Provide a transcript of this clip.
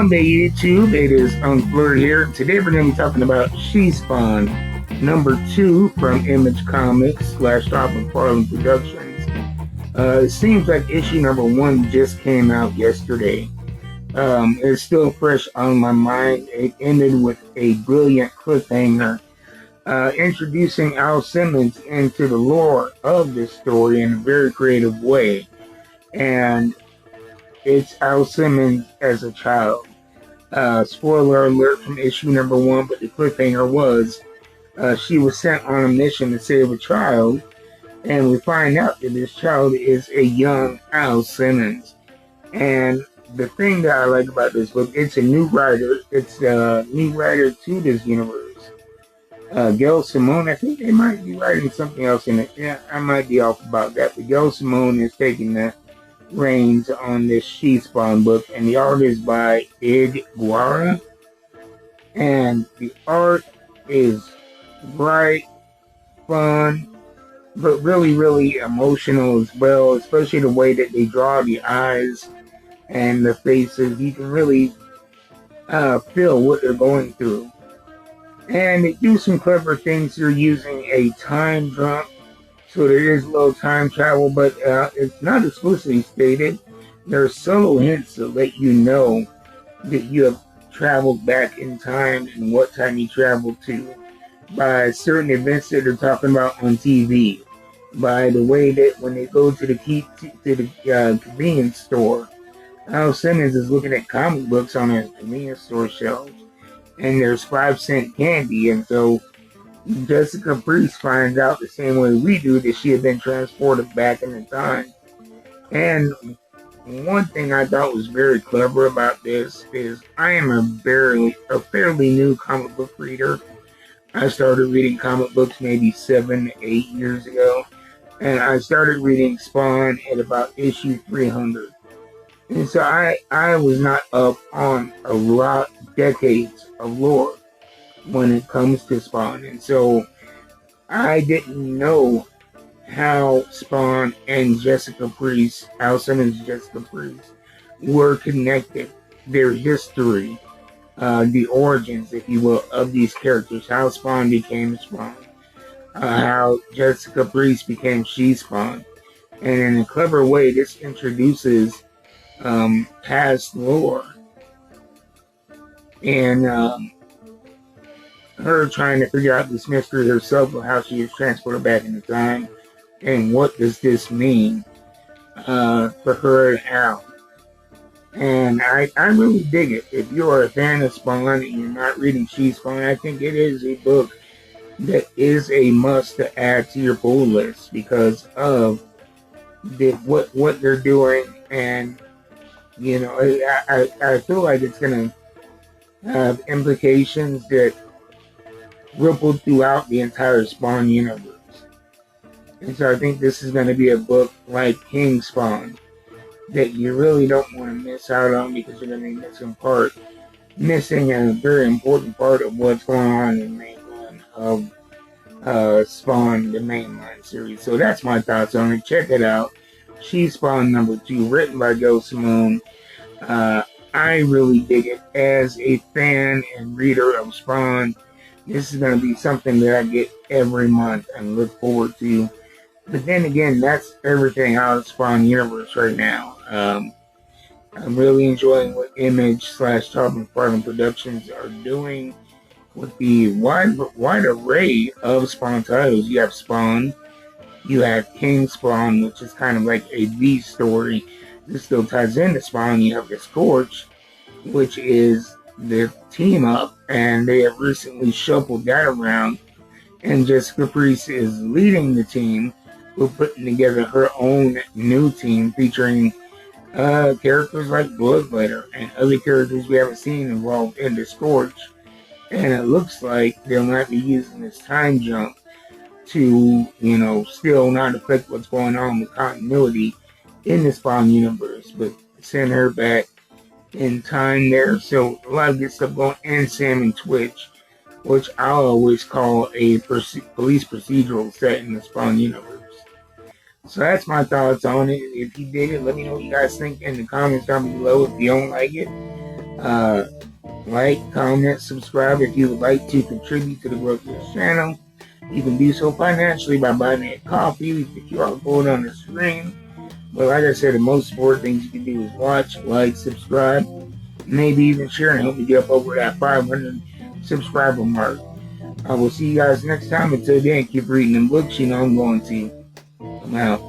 Welcome to YouTube. It is Unblurred here. Today we're going to be talking about She Spawn, number 2 from Image Comics / Todd McFarland Productions. It seems like issue number 1 just came out yesterday. It's still fresh on my mind. It ended with a brilliant cliffhanger, introducing Al Simmons into the lore of this story in a very creative way. And it's Al Simmons as a child. Spoiler alert from issue number 1, but the cliffhanger was she was sent on a mission to save a child, and we find out that this child is a young Al Simmons. And the thing that I like about this book, it's a new writer. It's a new writer to this universe. Gail Simone, I think they might be writing something else in it. Yeah, I might be off about that, but Gail Simone is taking the reins on this She Spawn book, and the art is by Ig Guara, and the art is bright, fun, but really emotional as well, especially the way that they draw the eyes and the faces. You can really feel what they're going through, and they do some clever things. They're using a time jump, so there is a little time travel, but it's not explicitly stated. There are subtle hints to let you know that you have traveled back in time and what time you traveled to by certain events that they're talking about on TV. By the way that when they go to the convenience store, Al Simmons is looking at comic books on a convenience store shelf, and there's 5-cent candy, and so Jessica Priest finds out the same way we do that she had been transported back in the time. And one thing I thought was very clever about this is I am a fairly new comic book reader. I started reading comic books maybe 7-8 years ago, and I started reading Spawn at about issue 300. And so I was not up on a lot, decades of lore when it comes to Spawn, and so I didn't know how Spawn and Jessica Priest, Al Simmons and Jessica Priest, were connected, their history, the origins, if you will, of these characters, how Spawn became Spawn, how Jessica Priest became She Spawn, and in a clever way, this introduces past lore, and her trying to figure out this mystery herself of how she was transported back in the time, and what does this mean for her and Al. And I really dig it. If you are a fan of Spawn and you're not reading She Spawn, I think it is a book that is a must to add to your pull list because of what they're doing, and you know, I feel like it's gonna have implications that rippled throughout the entire Spawn universe. And so I think this is going to be a book like King Spawn that you really don't want to miss out on, because you're going to be missing a very important part of what's going on in the main run of Spawn, the mainline series. So that's my thoughts on it. Check it out. She Spawn number 2, written by Joe Simone. I really dig it. As a fan and reader of Spawn, this is going to be something that I get every month and look forward to. But then again, that's everything out of Spawn universe right now. I'm really enjoying what Image / Todd McFarland Productions are doing with the wide array of Spawn titles. You have Spawn, you have King Spawn, which is kind of like a B story. This still ties into Spawn. You have the Scorch, which is the team up, and they have recently shuffled that around, and Jessica Priest is leading the team. We're putting together her own new team featuring characters like Bloodletter and other characters we haven't seen involved in the Scorch, and it looks like they might be using this time jump to, you know, still not affect what's going on with continuity in the Spawn universe, but send her back in time there. So a lot of good stuff going, and Sam and Twitch, which I'll always call a police procedural set in the Spawn universe. So that's my thoughts on it. If you dig it, let me know what you guys think in the comments down below. If you don't like it, Like, comment, subscribe if you would like to contribute to the growth of this channel. You can do so financially by buying me a coffee with the QR code on the screen. But like I said, the most important things you can do is watch, like, subscribe, maybe even share and help me get up over that 500 subscriber mark. I will see you guys next time. Until then, keep reading them books. You know I'm going to. I'm out.